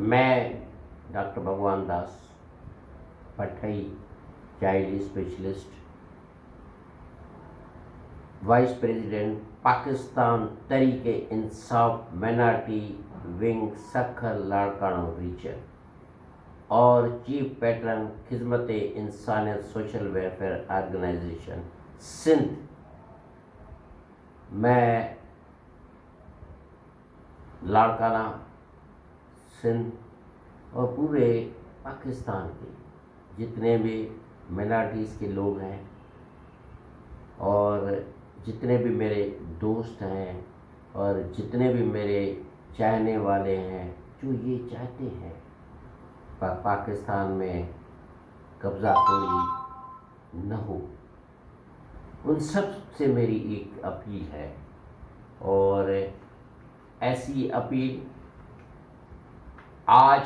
میں doctor Bhagwan Das Pathai child specialist vice president Pakistan Tehreek Insaf minority wing Sukkur Larkana region اور chief patron Khidmat Insaniyat social welfare organization Sindh میں لاڑکانہ سندھ اور پورے پاکستان کے جتنے بھی مائنارٹیز کے لوگ ہیں اور جتنے بھی میرے دوست ہیں اور جتنے بھی میرے چاہنے والے ہیں جو یہ چاہتے ہیں پاکستان میں قبضہ خوری نہ ہو، ان سب سے میری ایک اپیل ہے۔ اور ایسی اپیل آج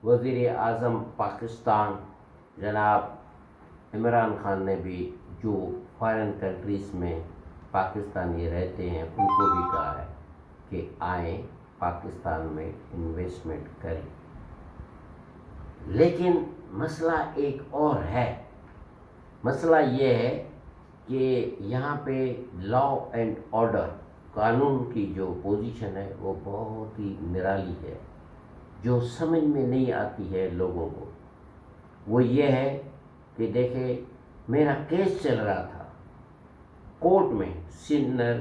وزیر اعظم پاکستان جناب عمران خان نے بھی، جو فارن کنٹریز میں پاکستانی رہتے ہیں، ان کو بھی کہا ہے کہ آئیں پاکستان میں انویسٹمنٹ کریں۔ لیکن مسئلہ ایک اور ہے، مسئلہ یہ ہے کہ یہاں پہ لا اینڈ آرڈر قانون کی جو پوزیشن ہے وہ بہت ہی نرالی ہے، جو سمجھ میں نہیں آتی ہے لوگوں کو۔ وہ یہ ہے کہ دیکھیں، میرا کیس چل رہا تھا کورٹ میں، سینئر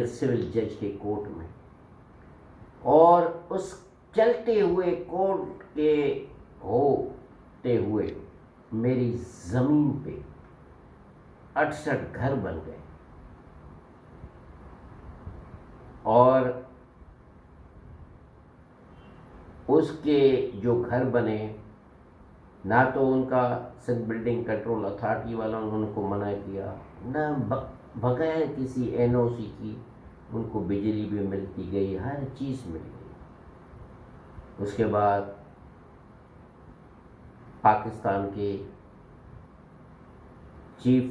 سول جج کے کورٹ میں، اور اس چلتے ہوئے کورٹ کے ہوتے ہوئے میری زمین پہ 68 گھر بن گئے، اور اس کے جو گھر بنے، نہ تو ان کا سندھ بلڈنگ کنٹرول اتھارٹی والوں نے ان کو منع کیا، نہ بغیر کسی این او سی کی ان کو بجلی بھی ملتی گئی، ہر چیز مل گئی۔ اس کے بعد پاکستان کے چیف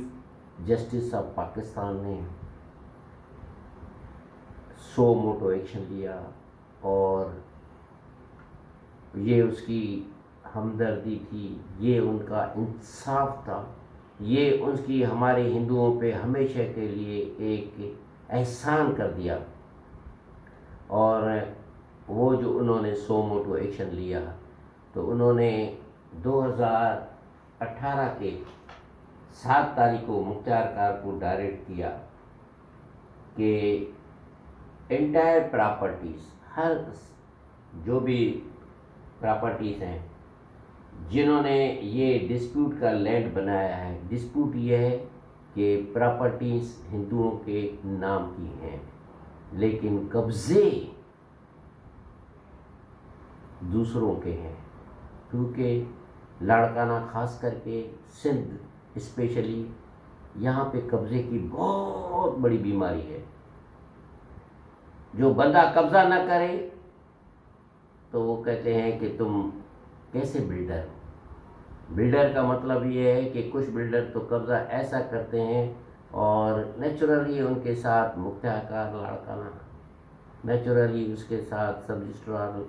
جسٹس آف پاکستان نے سو موٹو ایکشن لیا، اور یہ اس کی ہمدردی تھی، یہ ان کا انصاف تھا، یہ ان کی ہمارے ہندوؤں پہ ہمیشہ کے لیے ایک احسان کر دیا۔ اور وہ جو انہوں نے سو موٹو ایکشن لیا، تو انہوں نے 2018 کے 7 تاریخ کو مختار کار کو ڈائریکٹ کیا کہ انٹائر پراپرٹیز، ہر جو بھی پراپرٹیز ہیں جنہوں نے یہ ڈسپیوٹ کا لینڈ بنایا ہے، ڈسپیوٹ یہ ہے کہ پراپرٹیز ہندوؤں کے نام کی ہیں لیکن قبضے دوسروں کے ہیں، کیونکہ لاڑکانہ خاص کر کے سندھ اسپیشلی یہاں پہ قبضے کی بہت بڑی بیماری ہے۔ جو بندہ قبضہ نہ کرے تو وہ کہتے ہیں کہ تم کیسے بلڈر ہو۔ بلڈر کا مطلب یہ ہے کہ کچھ بلڈر تو قبضہ ایسا کرتے ہیں، اور نیچرلی ان کے ساتھ مختار لاڑکانہ، نیچرلی اس کے ساتھ سب رجسٹرار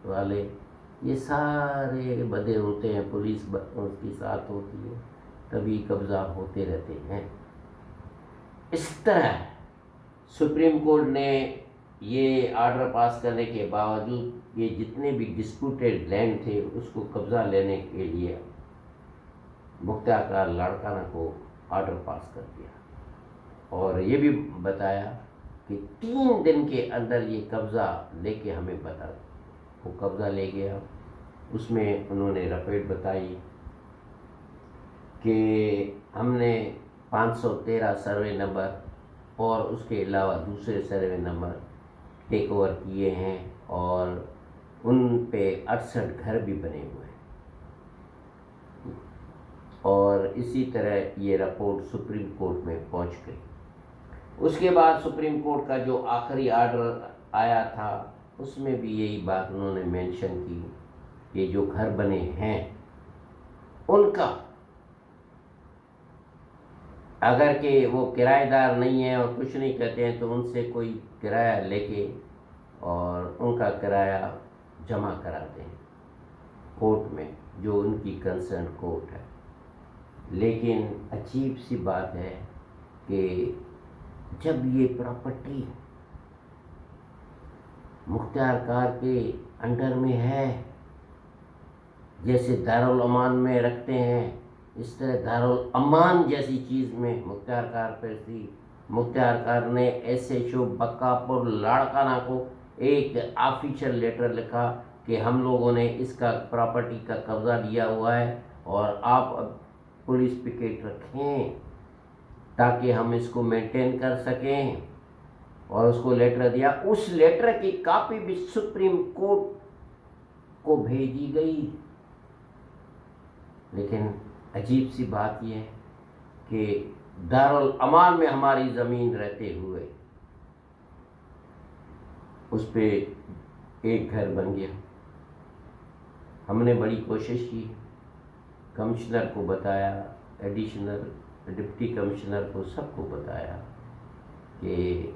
والے، یہ سارے بدے ہوتے ہیں، پولیس اس کے ساتھ ہوتی ہے، تبھی قبضہ ہوتے رہتے ہیں۔ اس طرح سپریم کورٹ نے یہ آرڈر پاس کرنے کے باوجود یہ جتنے بھی ڈسپیوٹیڈ لینڈ تھے اس کو قبضہ لینے کے لیے مختار لاڑکانہ کو آرڈر پاس کر دیا، اور یہ بھی بتایا کہ 3 دن کے اندر یہ قبضہ لے کے ہمیں بتا۔ وہ قبضہ لے گیا، اس میں انہوں نے رپورٹ بتائی کہ ہم نے 513 سروے نمبر اور اس کے علاوہ دوسرے سروے نمبر ٹیک اوور کیے ہیں، اور ان پہ 68 گھر بھی بنے ہوئے ہیں۔ اور اسی طرح یہ رپورٹ سپریم کورٹ میں پہنچ گئی۔ اس کے بعد سپریم کورٹ کا جو آخری آرڈر آیا تھا اس میں بھی یہی بات انہوں نے مینشن کی کہ جو گھر بنے ہیں ان کا، اگر کہ وہ کرایہ دار نہیں ہیں اور کچھ نہیں کہتے ہیں، تو ان سے کوئی کرایہ لے کے اور کا کرایہ جمع کراتے ہیں کورٹ میں، جو ان کی کنسرن کورٹ ہے۔ لیکن عجیب سی بات ہے کہ جب یہ پراپرٹی مختار کار کے انڈر میں ہے، جیسے دارالامان میں رکھتے ہیں، اس طرح دارالامان جیسی چیز میں مختار کار پر تھی۔ مختار کار نے ایس ایچ او بکاپور لاڑکانہ کو ایک آفیشیل لیٹر لکھا کہ ہم لوگوں نے اس کا پراپرٹی کا قبضہ لیا ہوا ہے اور آپ اب پولیس پکیٹ رکھیں تاکہ ہم اس کو مینٹین کر سکیں، اور اس کو لیٹر دیا۔ اس لیٹر کی کاپی بھی سپریم کورٹ کو بھیجی گئی۔ لیکن عجیب سی بات یہ ہے کہ دارالامان میں ہماری زمین رہتے ہوئے اس پہ ایک گھر بن گیا۔ ہم نے بڑی کوشش کی، کمشنر کو بتایا، ایڈیشنل ڈپٹی کمشنر کو، سب کو بتایا کہ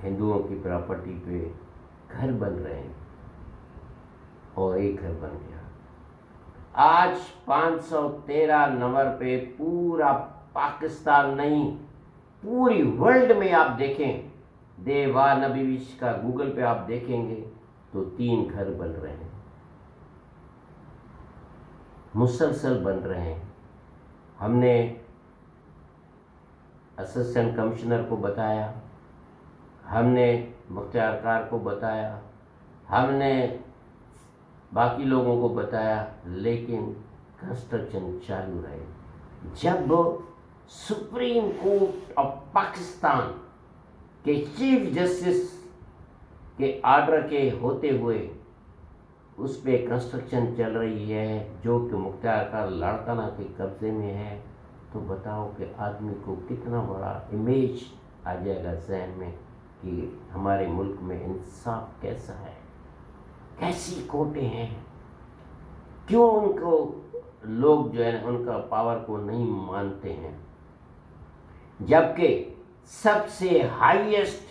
ہندوؤں کی پراپرٹی پہ گھر بن رہے ہیں، اور ایک گھر بن گیا۔ آج 513 نمبر پہ پورا پاکستان نہیں، پوری ورلڈ میں آپ دیکھیں، دیوا نبیوش کا گوگل پہ آپ دیکھیں گے تو 3 گھر بن رہے ہیں، مسلسل بن رہے ہیں۔ ہم نے اسسٹنٹ کمشنر کو بتایا، ہم نے مختار کار کو بتایا، ہم نے باقی لوگوں کو بتایا، لیکن کنسٹرکشن چالو رہے۔ جب سپریم کورٹ آف پاکستان کے چیف جسٹس کے آرڈر کے ہوتے ہوئے اس پہ کنسٹرکشن چل رہی ہے جو کہ مختار کار لاڑکانہ کے قبضے میں ہے، تو بتاؤ کہ آدمی کو کتنا بڑا امیج آ جائے گا ذہن میں کہ ہمارے ملک میں انصاف کیسا ہے، کیسی کورٹیں ہیں، کیوں ان کو لوگ جو ہے ان کا پاور کو نہیں مانتے ہیں، جبکہ سب سے ہائیسٹ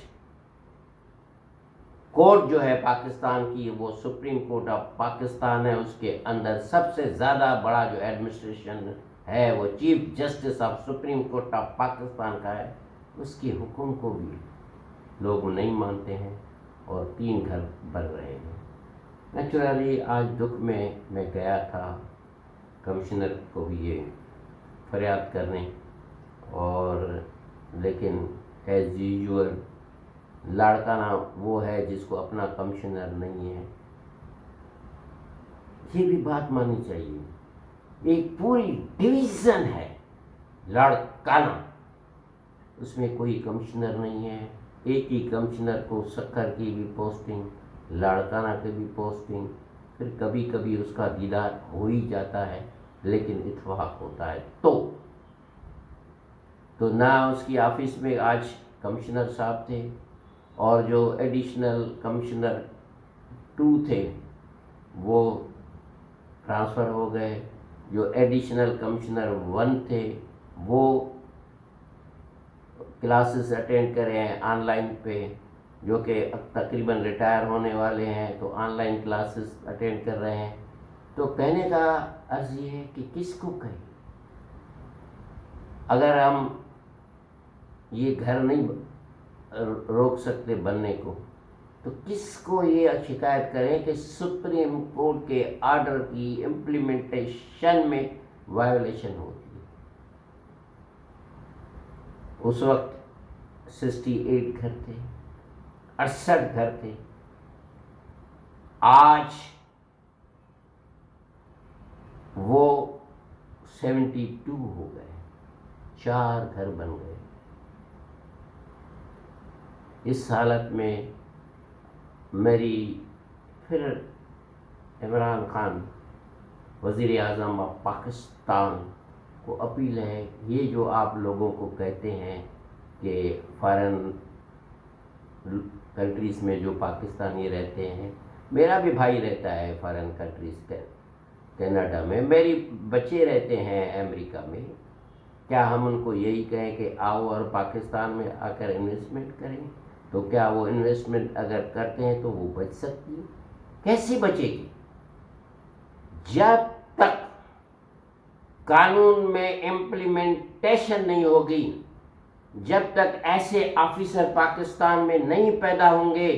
کورٹ جو ہے پاکستان کی وہ سپریم کورٹ آف پاکستان ہے۔ اس کے اندر سب سے زیادہ بڑا جو ایڈمنسٹریشن ہے وہ chief justice of supreme court of Pakistan کا ہے۔ اس کے حکم کو بھی لوگ نہیں مانتے ہیں، اور 3 گھر بن رہے ہیں۔ نیچرلی آج دکھ میں گیا تھا کمشنر کو بھی یہ فریاد کرنے، اور لیکن ایز یوزول لاڑکانہ وہ ہے جس کو اپنا کمشنر نہیں ہے۔ یہ بھی بات ماننی چاہیے، ایک پوری ڈویژن ہے لاڑکانہ، اس میں کوئی کمشنر نہیں ہے۔ ایک ہی کمشنر کو سکھر کی بھی پوسٹنگ، لاڑکانہ کی بھی پوسٹنگ، پھر کبھی کبھی اس کا دیدار ہو ہی جاتا ہے، لیکن اتفاق ہوتا ہے تو نہ اس کی آفس میں آج کمشنر صاحب تھے، اور جو ایڈیشنل کمشنر 2 تھے وہ ٹرانسفر ہو گئے، جو ایڈیشنل کمشنر 1 تھے وہ کلاسز اٹینڈ کرے ہیں آن لائن پہ، جو کہ تقریباً ریٹائر ہونے والے ہیں، تو آن لائن کلاسز اٹینڈ کر رہے ہیں۔ تو کہنے کا عرض یہ ہے کہ کس کو کہیں، اگر ہم یہ گھر نہیں روک سکتے بننے کو، تو کس کو یہ شکایت کریں کہ سپریم کورٹ کے آرڈر کی امپلیمنٹیشن میں وائیولیشن ہوتی ہے۔ اس وقت 68 گھر تھے، 68 گھر تھے، آج وہ 72 ہو گئے، 4 گھر بن گئے۔ اس حالت میں میری پھر عمران خان وزیر اعظم آف پاکستان کو اپیل ہے، یہ جو آپ لوگوں کو کہتے ہیں کہ فارن کنٹریز میں جو پاکستانی رہتے ہیں، میرا بھی بھائی رہتا ہے فارن کنٹریز کینیڈا میں، میری بچے رہتے ہیں امریکہ میں، کیا ہم ان کو یہی کہیں کہ آؤ اور پاکستان میں آ کر انویسٹمنٹ کریں؟ تو کیا وہ انویسٹمنٹ اگر کرتے ہیں تو وہ بچ سکتی ہے؟ کیسی بچے گی؟ جب تک قانون میں امپلیمنٹیشن نہیں ہوگی، جب تک ایسے آفیسر پاکستان میں نہیں پیدا ہوں گے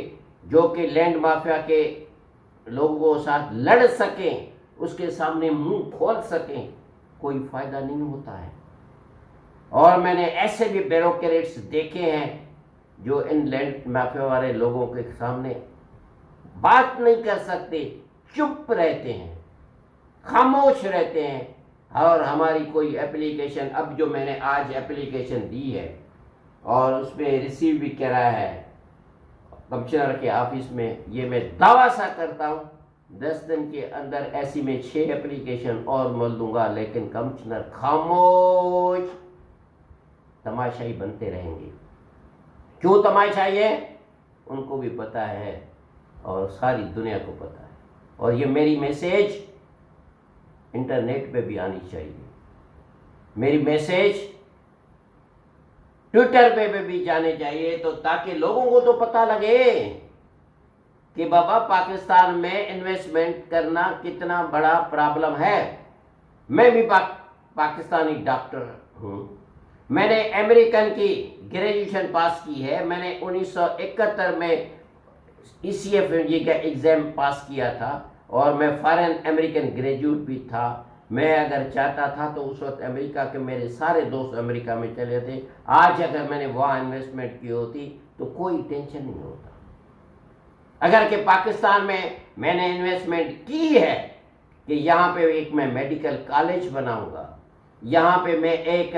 جو کہ لینڈ مافیا کے لوگوں کے ساتھ لڑ سکیں، اس کے سامنے منہ کھول سکیں، کوئی فائدہ نہیں ہوتا ہے۔ اور میں نے ایسے بھی بیوروکریٹس دیکھے ہیں جو ان لینڈ مافیا والے لوگوں کے سامنے بات نہیں کر سکتے، چپ رہتے ہیں، خاموش رہتے ہیں۔ اور ہماری کوئی اپلیکیشن، اب جو میں نے آج اپلیکیشن دی ہے اور اس میں ریسیو بھی کرا ہے کمشنر کے آفس میں، یہ میں دعویٰ سا کرتا ہوں 10 دن کے اندر ایسی میں 6 اپلیکیشن اور مل دوں گا، لیکن کمشنر خاموش تماشائی بنتے رہیں گے۔ کیوں تماشائی ہے؟ ان کو بھی پتا ہے اور ساری دنیا کو پتا ہے، اور یہ میری میسیج انٹرنیٹ پہ بھی آنی چاہیے، میری میسیج ٹویٹر پہ بھی جانے چاہیے، تو تاکہ لوگوں کو تو پتہ لگے کہ بابا پاکستان میں انویسٹمنٹ کرنا کتنا بڑا پرابلم ہے۔ میں بھی پاکستانی ڈاکٹر ہوں، میں نے امریکن کی گریجویشن پاس کی ہے، میں نے 1971 میں ECF کا ایگزام پاس کیا تھا، اور میں فارن امریکن گریجویٹ بھی تھا۔ میں اگر چاہتا تھا تو اس وقت امریکہ کے میرے سارے دوست امریکہ میں چلے تھے، آج اگر میں نے وہاں انویسٹمنٹ کی ہوتی تو کوئی ٹینشن نہیں ہوتا۔ اگر کہ پاکستان میں نے انویسٹمنٹ کی ہے کہ یہاں پہ ایک میں میڈیکل کالج بناؤں گا، یہاں پہ میں ایک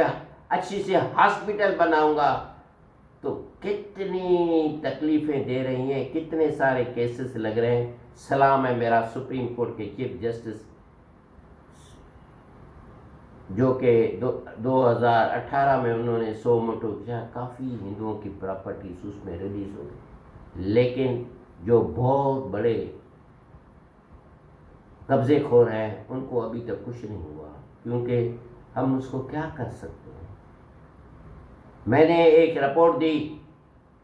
اچھی سے ہاسپٹل بناؤں گا، تو کتنی تکلیفیں دے رہی ہیں، کتنے سارے کیسز لگ رہے ہیں۔ سلام ہے میرا سپریم کورٹ کے چیف جسٹس جو کہ 2018 میں انہوں نے 100 موٹو کیا، کافی ہندوؤں کی پراپرٹیز اس میں ریلیز ہو گئی، لیکن جو بہت بڑے قبضے خور ہیں ان کو ابھی تک کچھ نہیں ہوا، کیونکہ ہم اس کو کیا کر سکتے ہیں۔ میں نے ایک رپورٹ دی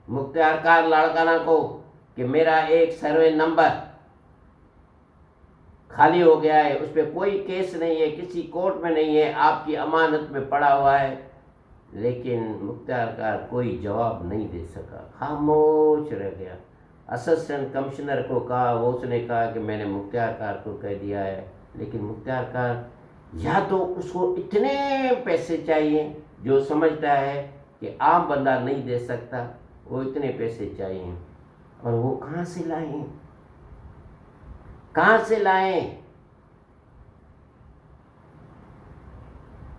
مختار کار لاڑکانہ کو کہ میرا ایک سروے نمبر خالی ہو گیا ہے، اس پہ کوئی کیس نہیں ہے، کسی کورٹ میں نہیں ہے، آپ کی امانت میں پڑا ہوا ہے، لیکن مختار کار کوئی جواب نہیں دے سکا، خاموش رہ گیا۔ اسسٹنٹ کمشنر کو کہا، وہ اس نے کہا کہ میں نے مختار کار کو کہہ دیا ہے، لیکن مختار کار یا تو اس کو اتنے پیسے چاہیے جو سمجھتا ہے کہ عام بندہ نہیں دے سکتا، وہ اتنے پیسے چاہیے، اور وہ کہاں سے لائیں؟ کہاں سے لائیں؟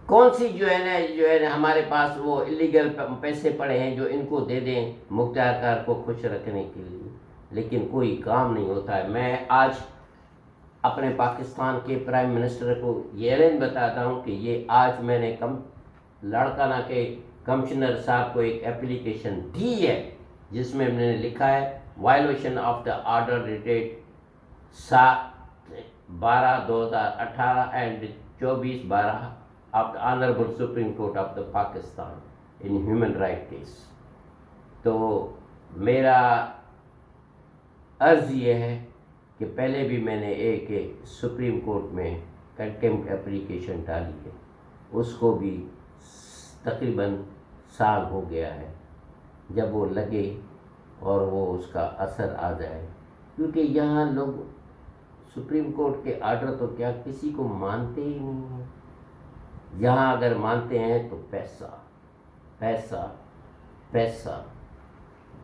کون سی جو ہے نا ہمارے پاس وہ اللیگل پیسے پڑے ہیں جو ان کو دے دیں مختار کار کو خوش رکھنے کے لیے، لیکن کوئی کام نہیں ہوتا ہے۔ میں آج اپنے پاکستان کے پرائم منسٹر کو یہ اعلان بتاتا ہوں کہ یہ آج میں نے لاڑکانہ کے کمشنر صاحب کو ایک اپلیکیشن دی ہے، جس میں میں نے لکھا ہے violation of the order dated 7/12/2018 and 24/12 of the Honorable Supreme Court of the Pakistan in human right case۔ تو میرا عرض یہ ہے کہ پہلے بھی میں نے ایک سپریم کورٹ میں کنٹیمپٹ اپلیکیشن ڈالی ہے، اس کو بھی تقریباً سال ہو گیا ہے، جب وہ لگے اور وہ اس کا اثر آ جائے، کیونکہ یہاں لوگ سپریم کورٹ کے آرڈر تو کیا کسی کو مانتے ہی نہیں ہیں۔ یہاں اگر مانتے ہیں تو پیسہ پیسہ پیسہ۔